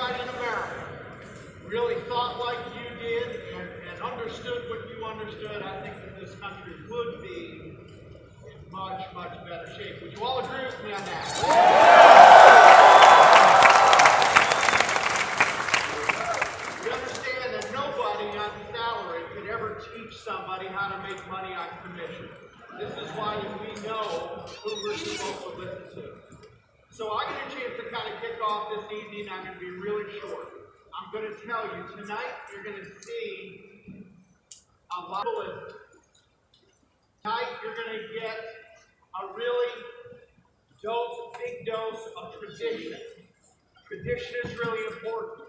everybody in America really thought like you did and understood what you understood, I think that this country would be in much, much better shape. Would you all agree with me on that? We understand that nobody on salary could ever teach somebody how to make money on commission. This is why we know who we're supposed to listen to. So I get a chance to kind of kick off this evening. I'm going to be really short. I'm going to tell you, tonight you're going to see a lot of it. Tonight you're going to get a really big dose of tradition. Tradition is really important.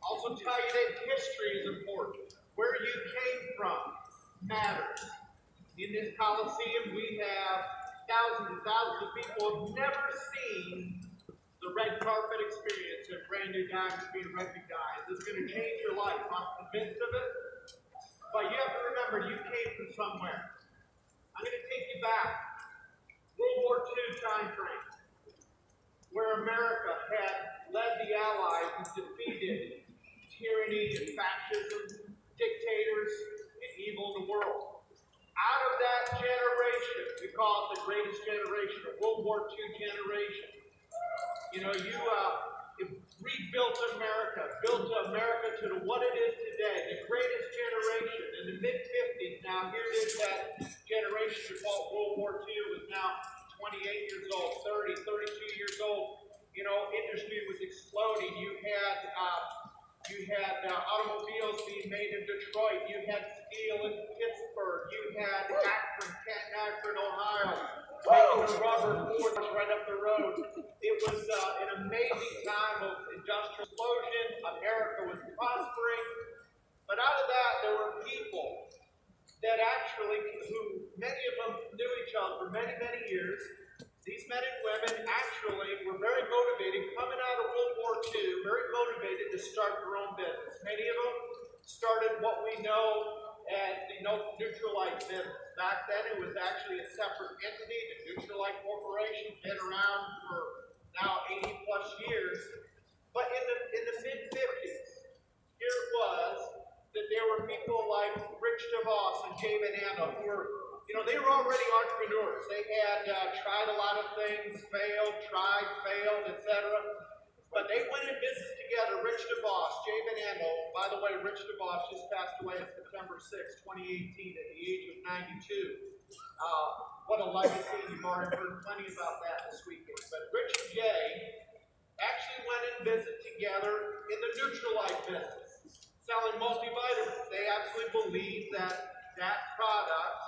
Also tell you that history is important. Where you came from matters. In this Coliseum, we have thousands and thousands of people who have never seen the red carpet experience and brand new diamonds being recognized. It's going to change your life. I'm convinced of it. But you have to remember, you came from somewhere. I'm going to take you back. World War II time frame, where America had led the Allies and defeated tyranny and fascism, dictators, and evil in the world. Out of that generation, we call it the greatest generation, the World War II generation. You know, you rebuilt America, built America to what it is today, the greatest generation in the mid-50s. Now, here it is, that generation we call World War II was now 28 years old, 30, 32 years old. You know, industry was exploding. You had automobiles being made in Detroit. You had steel in Pittsburgh. You had Akron, Ohio, making the rubber forge right up the road. It was an amazing time of industrial explosion. America was prospering. But out of that, there were people that actually, who many of them knew each other for many, many years. These men and women actually were very motivated, coming out of World War II, very motivated to start their own business. Many of them started what we know as the Nutrilite business. Back then, it was actually a separate entity. The Nutrilite Corporation, been around for now 80 plus years. But in the mid-50s, here it was that there were people like Rich DeVos and Jay Van Andel who were, they were already entrepreneurs. They had tried a lot of things, failed, etc. But they went in business together. Rich DeVos, Jay Van Andel. By the way, Rich DeVos just passed away on September 6, 2018 at the age of 92. What a legacy. You've already heard plenty about that this weekend. But Rich and Jay actually went in business together in the Nutrilite business, selling multivitamins. They absolutely believed that product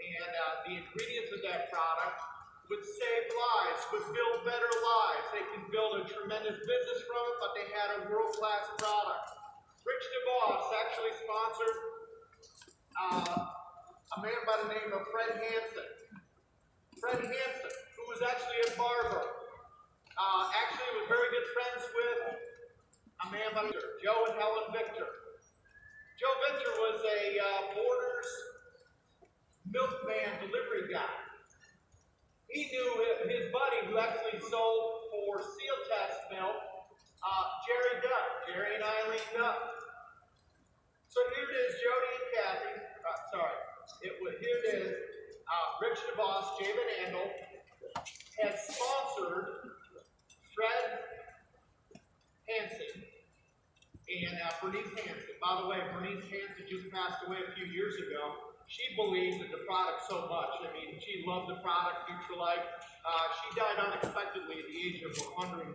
and the ingredients of that product would save lives, would build better lives. They can build a tremendous business from it, but they had a world-class product. Rich DeVos actually sponsored a man by the name of Fred Hansen. Fred Hansen, who was actually a barber, actually was very good friends with a man by the name of Joe and Helen Victor. Joe Victor was a Borders milkman delivery guy. He knew his buddy who actually sold for Seal Test milk, Jerry and Eileen Duff. So here it is, Jody and Kathy. Here it is. Rich DeVos, Jay Van Andel had sponsored Fred Hansen and Bernice Hansen. By the way, Bernice Hansen just passed away a few years ago. She believed in the product so much. I mean, she loved the product, Nutrilite. She died unexpectedly at the age of 101.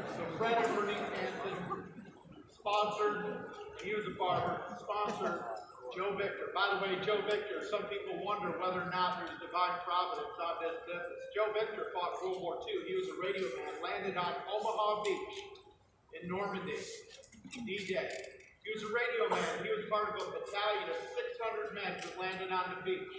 So Fred and Bernice Hansen sponsored, he was a barber, sponsored Joe Victor. By the way, Joe Victor, some people wonder whether or not there's divine providence on this business. Joe Victor fought World War II. He was a radio man, landed on Omaha Beach in Normandy. D-Day. He was a radio man. He was part of a battalion of 600 men that landed on the beach.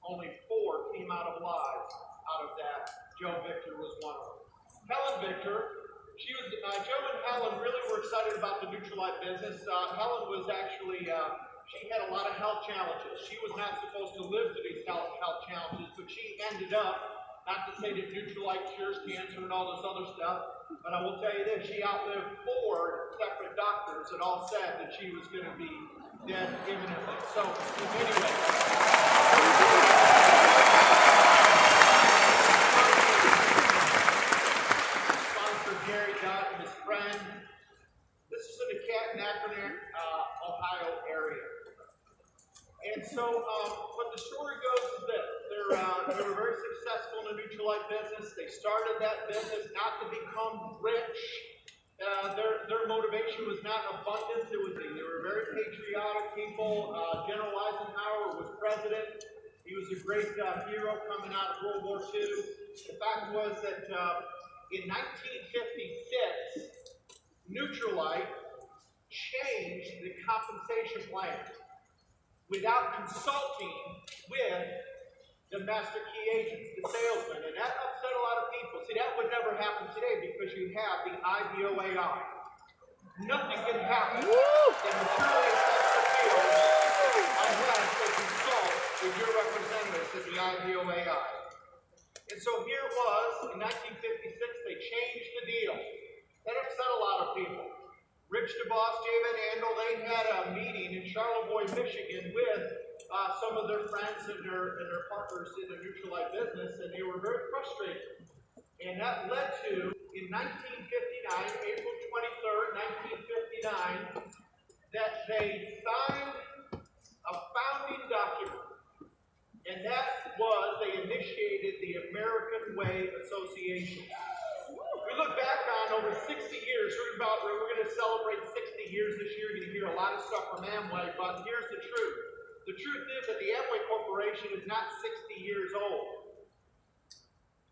Only 4 came out alive out of that. Joe Victor was one of them. Helen Victor, Joe and Helen really were excited about the Nutrilite business. Helen was actually, she had a lot of health challenges. She was not supposed to live to these health challenges, but she ended up Not to say that Nutrilite cures cancer and all this other stuff, but I will tell you this, she outlived 4 separate doctors that all said that she was going to be dead imminently. So, anyway. Sponsor Gary Dodd and his friend. This is in the Canton, Ohio area. And so, what the story goes is this. They were very successful in the Nutrilite business. They started that business not to become rich. Their motivation was not abundance. They were very patriotic people. General Eisenhower was president. He was a great hero coming out of World War II. The fact was that in 1956, Nutrilite changed the compensation plan without consulting with the master key agents, the salesmen, and that upset a lot of people. See, that would never happen today because you have the IVOAI. Nothing can happen that materially affects the field unless they consult with your representatives at the IVOAI. And so here it was, in 1956, they changed the deal. That upset a lot of people. Rich DeVos, Jay Van Andel, they had a meeting in Charlevoix, Michigan with some of their friends and their partners in the Nutrilite business, and they were very frustrated. And that led to, in 1959, April 23rd, 1959, that they signed a founding document. And that was, they initiated the American Way Association. We look back on over 60 years, we're going to celebrate 60 years this year. You're going to hear a lot of stuff from Amway, but here's the truth. The truth is that the Amway Corporation is not 60 years old.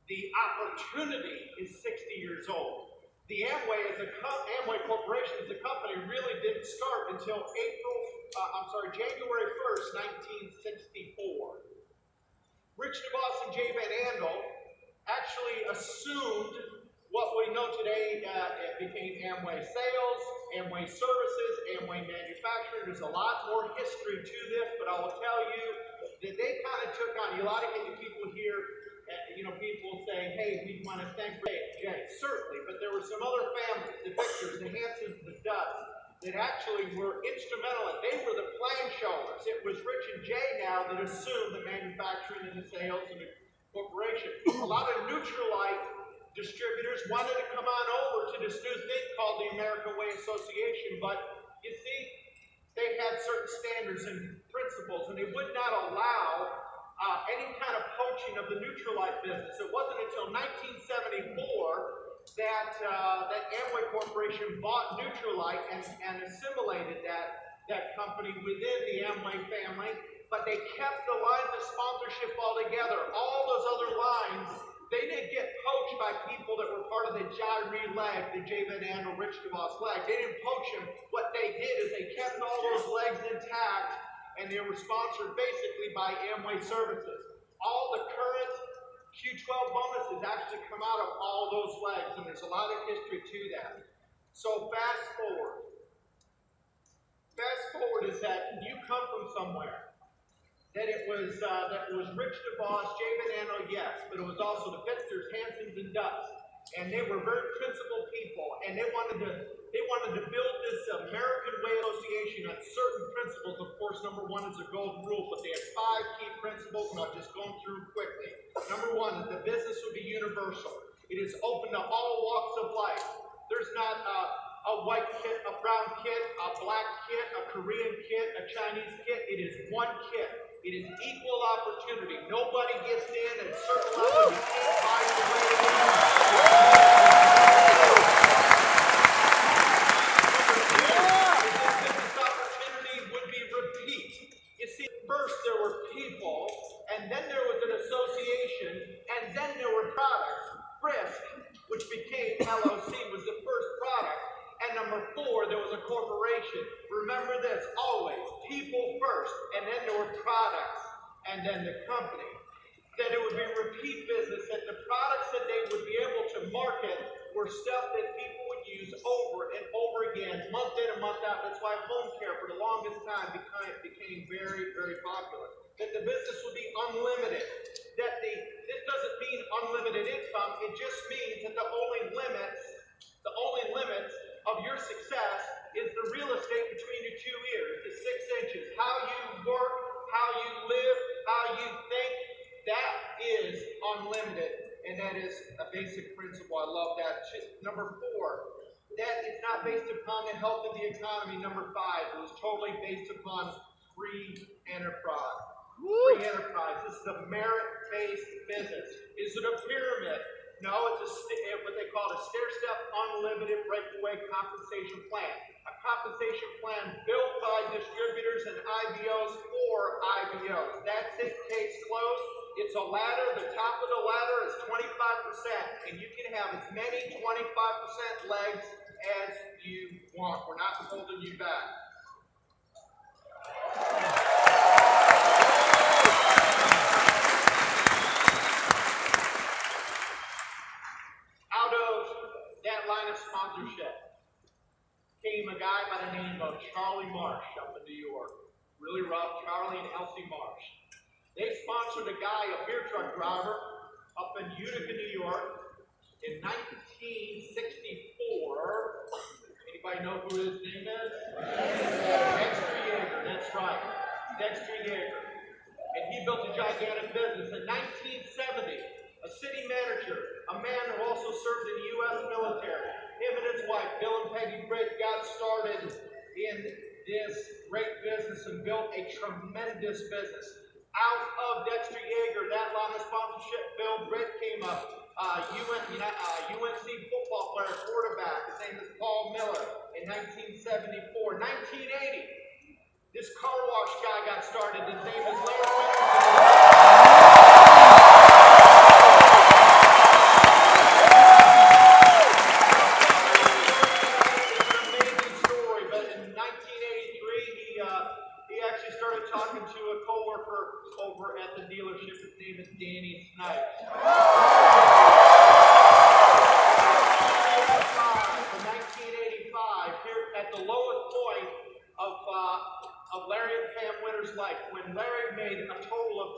The opportunity is 60 years old. The Amway Corporation as a company really didn't start until January 1st, 1964. Rich DeVos and Jay Van Andel actually assumed what we know today. It became Amway Sales, Amway Services, Amway Manufacturing. There's a lot more history to this, but I will tell you that they kind of took on, a lot of people here, people saying, hey, we want to thank Jay. Certainly, but there were some other families, the Victors, the Hansons, the Dutts, that actually were instrumental, and they were the plan showers. It was Rich and Jay now that assumed the manufacturing and the sales and the corporation. A lot of Nutrilite distributors wanted to come on over to this new thing called the American Way Association, but you see, they had certain standards and principles, and they would not allow any kind of poaching of the Nutrilite business. It wasn't until 1974 that Amway Corporation bought Nutrilite and assimilated that company within the Amway family, but they kept the lines of sponsorship altogether. All those other lines, they didn't get poached by people that were part of the Jyree leg, the Jay Van Andel, Rich DeVos leg. They didn't poach them. What they did is they kept all those legs intact, and they were sponsored basically by Amway Services. All the current Q12 bonuses actually come out of all those legs, and there's a lot of history to that. So fast forward. Fast forward is that you come from somewhere. That it was Rich DeVos, Jay Van Andel, yes, but it was also the Victors, Hansons, and Dutts, and they were very principled people, and they wanted to build this American Way Association on certain principles. Of course, number one is a golden rule, but they had 5 key principles, and I'll just go through quickly. Number one is the business would be universal. It is open to all walks of life. There's not a white kit, a brown kit, a black kit, a Korean kit, a Chinese kit. It is one kit. It is equal opportunity. Nobody gets in at a certain level. You can't buy your way in. This business opportunity would be repeat. You see, first there were people, and then there was an association, and then there were products. Frisk, which became LOC, was the first product. And number 4, there was a corporation. Remember this, always, people first, and then there were products, and then the company. That it would be repeat business, that the products that they would be able to market were stuff that people would use over and over again, month in and month out. That's why home care for the longest time became very, very popular. That the business would be unlimited. That this doesn't mean unlimited income, it just means that the only limits of your success is the real estate between your 2 ears, the 6 inches. How you work, how you live, how you think, that is unlimited. And that is a basic principle. I love that. Number 4, that is not based upon the health of the economy. Number 5, it was totally based upon free enterprise. Free enterprise. This is a merit-based business. Is it a pyramid? No, it's what they call a stair-step unlimited breakaway compensation plan. A compensation plan built by distributors and IBOs for IBOs. That's it. Case closed. It's a ladder. The top of the ladder is 25%, and you can have as many 25% legs as you want. We're not holding you back. Came a guy by the name of Charlie Marsh up in New York. Really rough, Charlie and Elsie Marsh. They sponsored a guy, a beer truck driver, up in Utica, New York, in 1964. Anybody know who his name is? Dexter Yeager, that's right. Dexter Yeager. And he built a gigantic business. In 1970, a city manager, a man who also served in the U.S. military, him and his wife, Bill and Peggy Britt, got started in this great business and built a tremendous business. Out of Dexter Yeager, that line of sponsorship, Bill Britt came up. UNC football player, quarterback. His name is Paul Miller in 1974. 1980, this car wash guy got started. His name is Larry Winters. Over at the dealership. His name is Danny Snipes. In 1985, here at the lowest point of Larry and Pam Winter's life, when Larry made a total of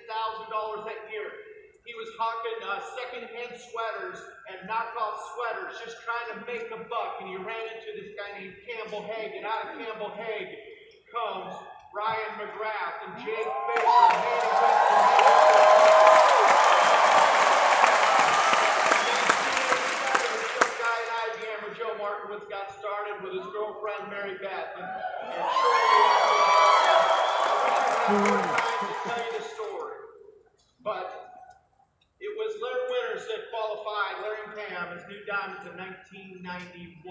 $10,000 that year, he was hawking secondhand sweaters and knockoff sweaters, just trying to make a buck, and he ran into this guy named Campbell Hague, and out of Campbell Hague comes Ryan McGrath and Jake Baker, Manny Weston, some guy at IBM where Joe Markowitz got started with his girlfriend Mary Beth. And shortly after that, I wish I had more time to tell you the story. But it was Larry Winters that qualified Larry and Pam as new diamonds in 1991.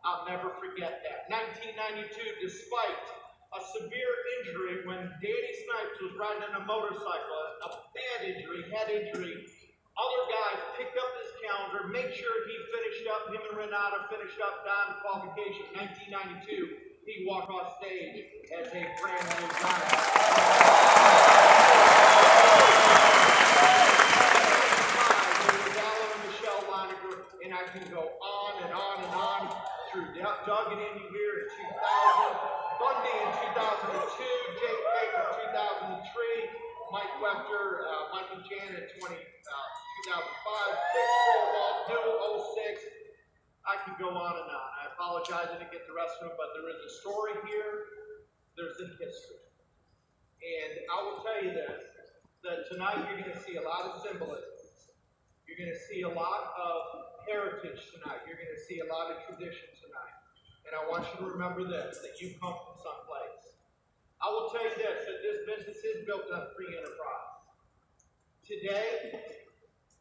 I'll never forget that. 1992, despite a severe injury when Danny Snipes was riding on a motorcycle, a bad injury, head injury. Other guys picked up his calendar, make sure he finished up, him and Renata finished up diamond qualification. 1992, he walked off stage as a brand new diamond. There was Alan and Michelle Leininger, and I can go on and on and on through Doug and Andy Weir in 2000. Bundy in 2002, Jake Baker in 2003, Mike Wechter, Mike and Jan in 2005, Six Walt Newell 06. I can go on and on. I apologize I didn't get the rest of them, but there is a story here. There's a history. And I will tell you this, that tonight you're going to see a lot of symbolism. You're going to see a lot of heritage tonight. You're going to see a lot of tradition tonight. And I want you to remember this, that you come from someplace. I will tell you this, that this business is built on free enterprise. Today,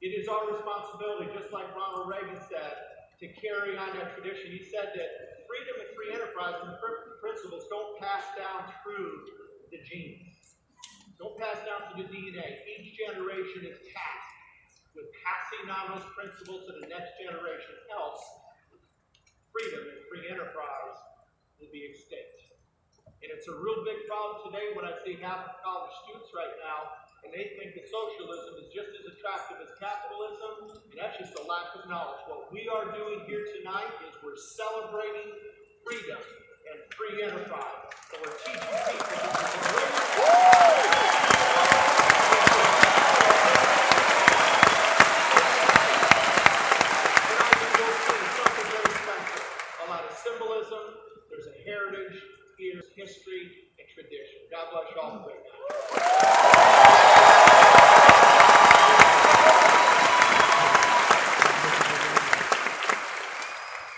it is our responsibility, just like Ronald Reagan said, to carry on that tradition. He said that freedom and free enterprise and principles don't pass down through the genes. Don't pass down through the DNA. Each generation is tasked with passing on those principles to the next generation, else freedom and free enterprise will be extinct. And it's a real big problem today when I see half of college students right now, and they think that socialism is just as attractive as capitalism, and that's just a lack of knowledge. What we are doing here tonight is we're celebrating freedom and free enterprise. And we're teaching people this is the greatest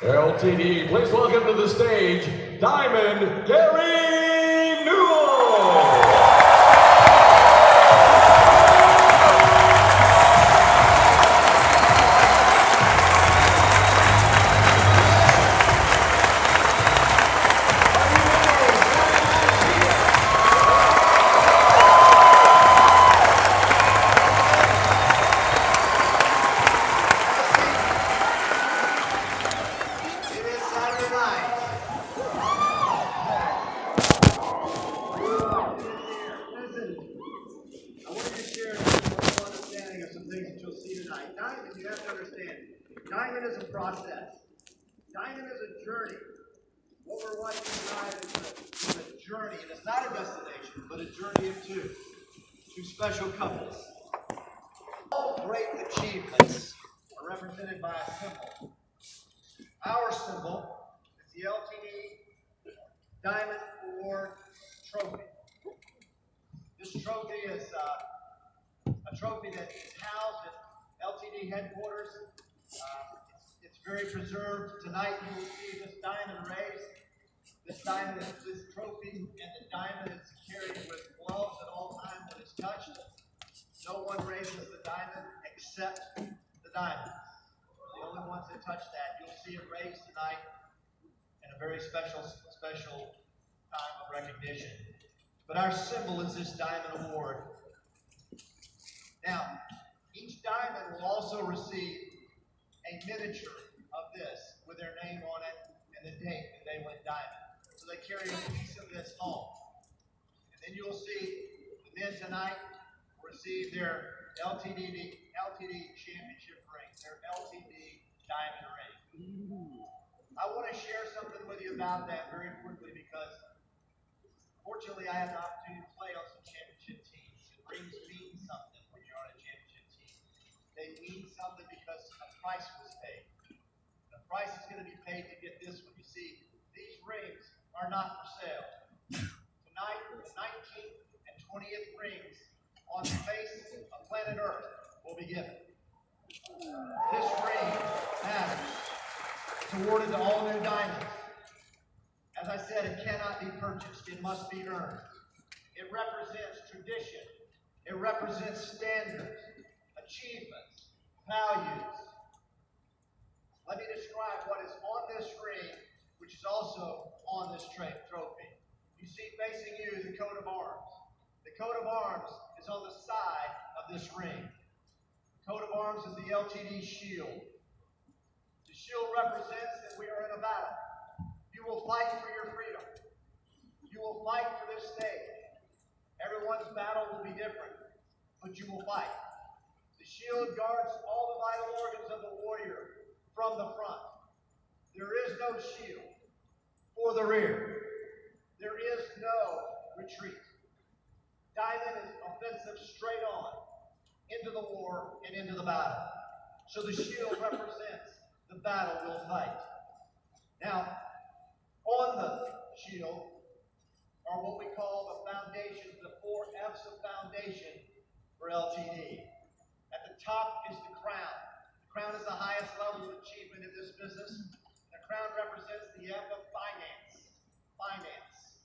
LTD, please welcome to the stage, Diamond Gary Newell. Diamond, you have to understand, diamond is a process. Diamond is a journey. What we're watching tonight is a journey, and it's not a destination, but a journey of two special couples. All great achievements are represented by a symbol. Our symbol is the LTD Diamond Award Trophy. This trophy is a trophy that is housed at LTD headquarters. It's very preserved. Tonight you will see this diamond raised. This trophy and the diamond is carried with gloves at all times when it's touched. No one raises the diamond except the diamonds. The only ones that touch that. You'll see it raised tonight in a very special time of recognition. But our symbol is this diamond award. Now, each diamond will also receive a miniature of this with their name on it and the date that they went diamond. So they carry a piece of this home. And then you'll see the men tonight receive their LTD championship ring, their LTD diamond ring. I want to share something with you about that very quickly because fortunately I had the opportunity to play on some championship teams. And rings mean something when you're on a championship team. They mean something because a price was paid. The price is going to be paid to get this one. You see, these rings are not for sale. Tonight, the 19th and 20th rings on the face of planet Earth will be given. This ring matters. It's awarded to all new diamonds. As I said, it cannot be purchased. It must be earned. It represents tradition. It represents standards, achievements, values. Let me describe what is on this ring, which is also on this trophy. You see facing you the coat of arms. The coat of arms is on the side of this ring. The coat of arms is the LTD shield. The shield represents that we are in a battle. You will fight for your freedom. You will fight for this state. Everyone's battle will be different, but you will fight. The shield guards all the vital organs of the warrior from the front. There is no shield for the rear. There is no retreat. Diamond is offensive straight on into the war and into the battle. So the shield represents the battle we'll fight. Now, on the shield are what we call the foundations, the 4 F's of foundation for LTD. At the top is the crown. The crown is the highest level of achievement in this business. The crown represents the F of finance. Finance.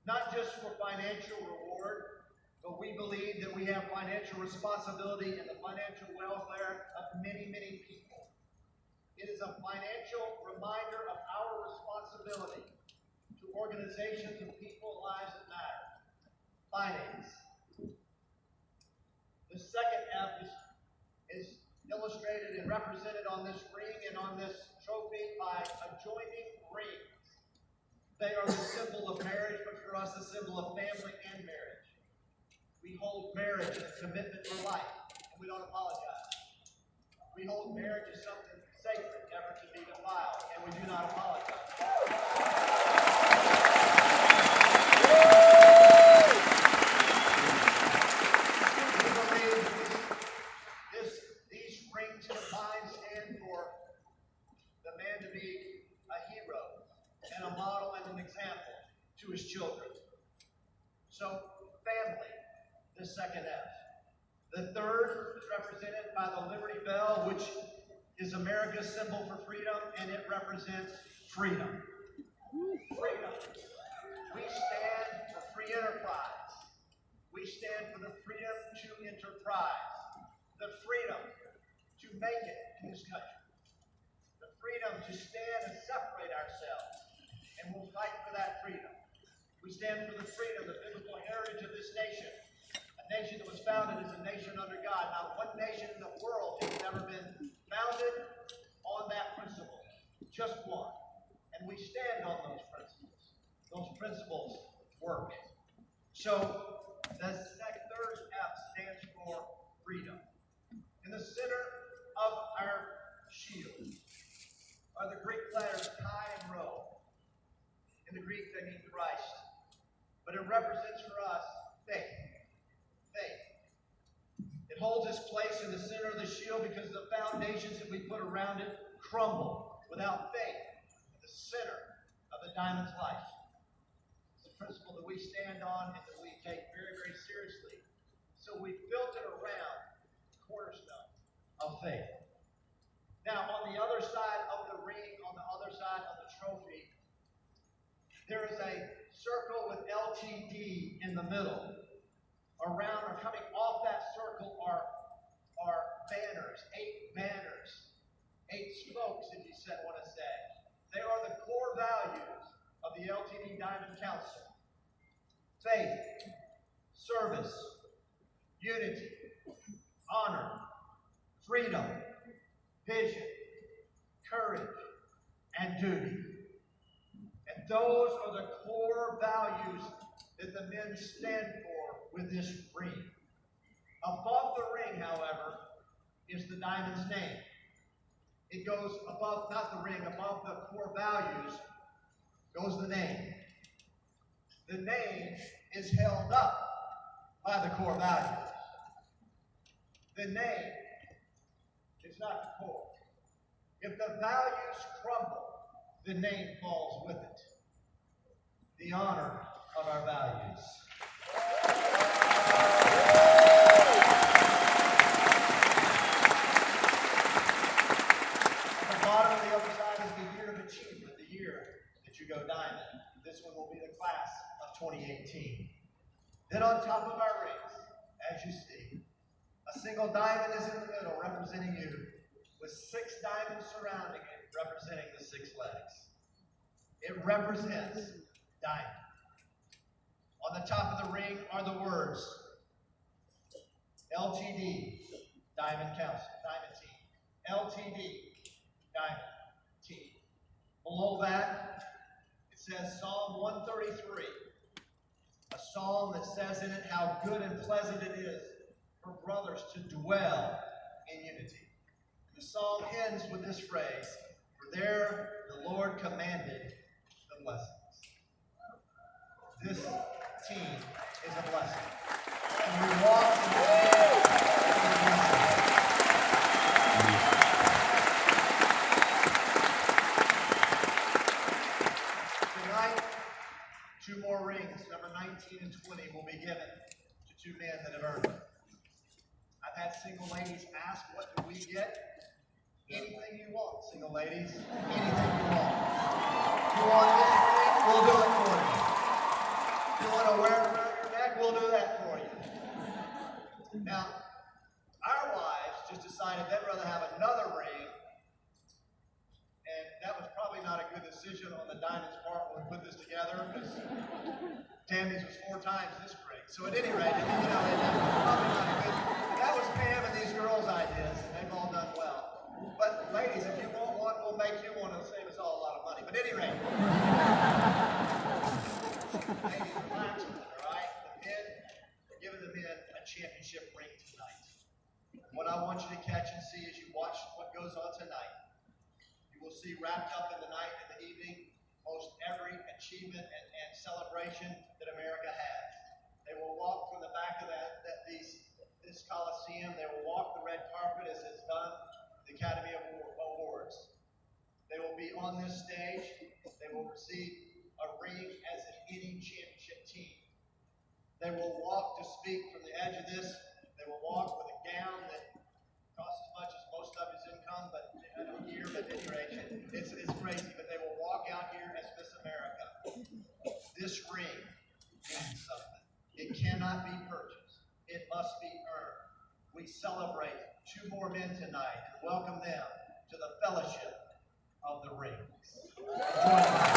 Not just for financial reward, but we believe that we have financial responsibility in the financial welfare of many, many people. It is a financial reminder of our responsibility to organizations and people, lives that matter. Finance. The second F is illustrated and represented on this ring and on this trophy by adjoining rings. They are the symbol of marriage, but for us, the symbol of family and marriage. We hold marriage as a commitment for life, and we don't apologize. We hold marriage as something sacred, never to be defiled, and we do not apologize. These rings combined stand for the man to be a hero and a model and an example to his children. So, family, the second F. The third is represented by the Liberty Bell, which is America's symbol for freedom, and it represents freedom. Freedom. We stand for free enterprise. We stand for the freedom to enterprise. The freedom to make it in this country. The freedom to stand and separate ourselves. And we'll fight for that freedom. We stand for the freedom, the biblical heritage of this nation. A nation that was founded as a nation under God. Not one nation in the world has ever been founded on that principle. Just one. And we stand on those principles. Those principles work. So, the third F stands for freedom. In the center of our shield are the Greek letters chi and rho. In the Greek, they mean Christ. But it represents for us faith. Faith. It holds its place in the center of the shield because the foundations that we put around it crumble without faith at the center of the diamond's life. It's a principle that we stand on and that we take very, very seriously. So we built it around the cornerstone of faith. Now, on the other side of the ring, on the other side of the trophy, there is a circle with LTD in the middle. Around or coming off that circle are banners, 8 banners, 8 spokes, if you want to say. They are the core values of the LTD Diamond Council. Faith, service, unity, honor, freedom, vision, courage, and duty. And those are the core values that the men stand for with this ring. Above the ring, however, is the diamond's name. It goes above, not the ring, above the core values goes the name. The name is held up by the core values. The name is not the core. If the values crumble, the name falls with it. The honor of our values. At the bottom of the other side is the year of achievement, the year that you go diamond. This one will be the class of 2018. Then on top of our rings, as you see, a single diamond is in the middle representing you, with 6 diamonds surrounding it representing the 6 legs. It represents diamond. On the top of the ring are the words LTD, Diamond Council, Diamond Team. LTD, Diamond Team. Below that, it says Psalm 133, a psalm that says in it how good and pleasant it is for brothers to dwell in unity. The psalm ends with this phrase, for there the Lord commanded the blessings. This team is a blessing. And we walk in the spirit of the blessing. Tonight, 2 more rings, number 19 and 20, will be given to 2 men that have earned it. I've had single ladies ask, what do we get? Anything you want, single ladies. Anything you want. If you want this ring, we'll do it for you. If you want to wear it around your neck, we'll do that for you. Now, our wives just decided they'd rather have another ring, and that was probably not a good decision on the diamond's part when we put this together, because Tammy's was 4 times this ring. So at any rate, that was probably not a good. That was Pam and these girls' ideas, and they've all done well. But ladies, if you want one, we'll make you one. It'll save us all a lot of money. But at any rate, ladies, relax with it, all right? The men, we're giving the men a championship ring tonight. What I want you to catch and see as you watch what goes on tonight, you will see wrapped up in the night and the evening most every achievement and celebration that America has. They will walk from the back of this Coliseum. They will walk the red carpet as is done. The Academy Awards. They will be on this stage. They will receive a ring as in any championship team. They will walk to speak from the edge of this. They will walk with a gown that costs as much as most of his income, but at any rate, it's crazy, but they will walk out here as Miss America. This ring means something. It cannot be purchased. It must be earned. We celebrate 2 more men tonight and welcome them to the Fellowship of the Rings. Join us.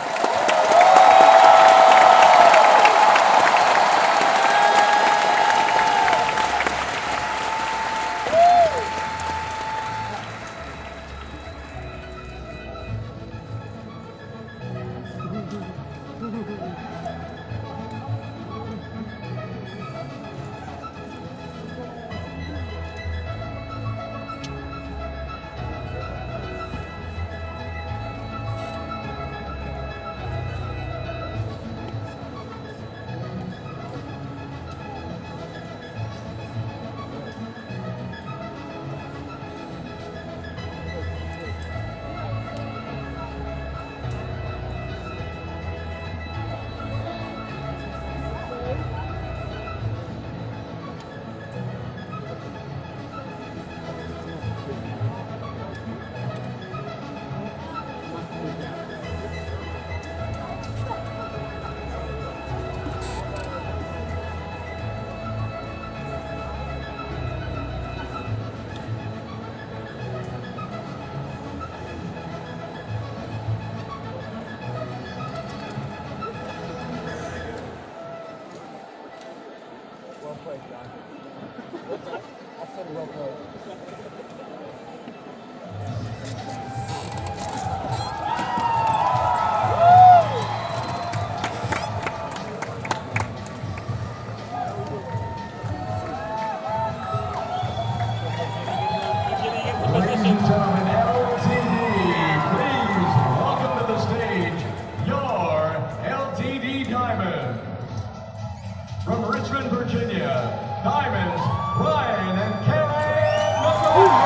From Richmond, Virginia, Diamonds, Ryan and Karen McGraw.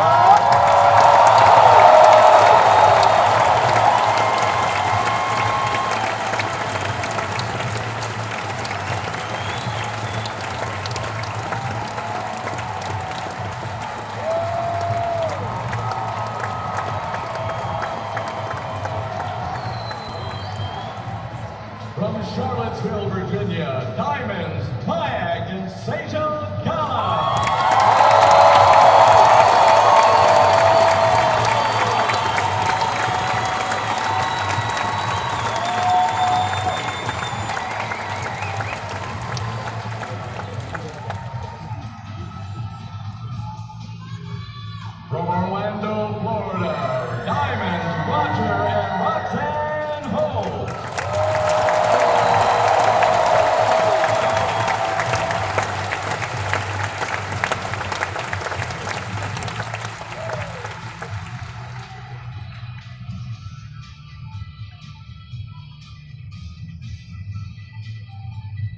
From Charlottesville, Virginia, Diamonds, Mayag and Sejal Khan. From Orlando, Florida, Diamonds, Roger and Roxanne Holt.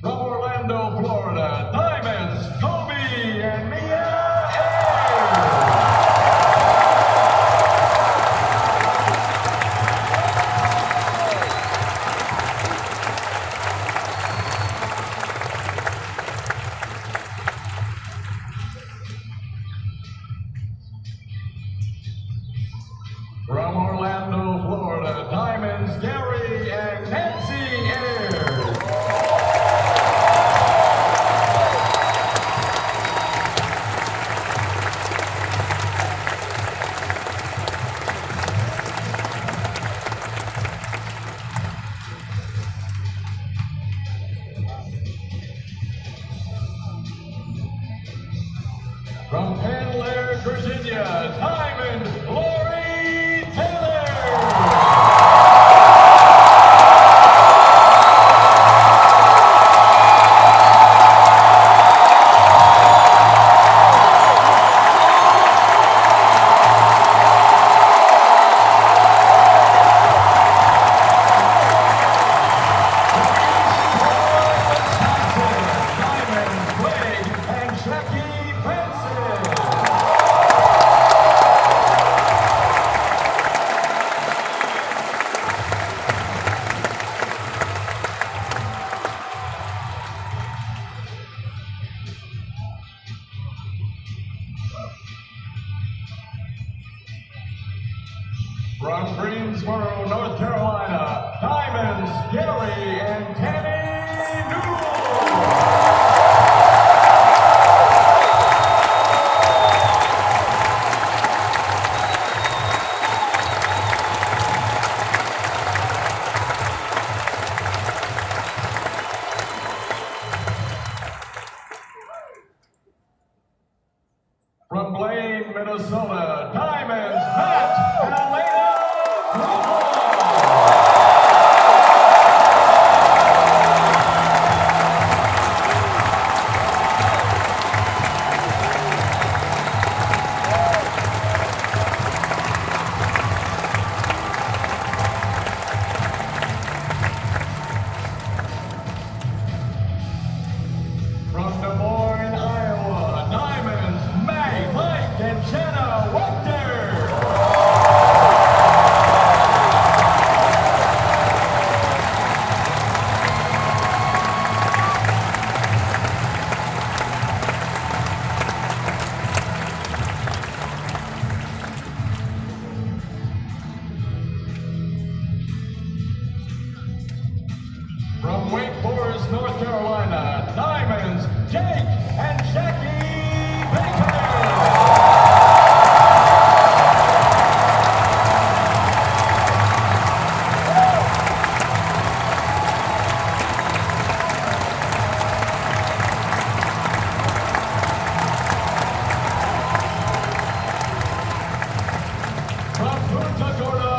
From Orlando, Florida, Diamonds, Kobe and Mia Ayers. From Orlando, Florida, Diamonds, Gary and Nancy Ayers. From Penn Laird, Virginia, Diamond, Lori Taylor. From Greensboro, North Carolina, Diamonds, Gary and Tammy Newell. From Blaine, Minnesota, Diamonds, Matt and Elena Grunwald. From Des Moines, Iowa, Diamonds, Maggie, Mike, and Jenna Wachter. From Wake Forest, North Carolina, Diamonds, Jake and Jackie Baker. From Punta Gorda,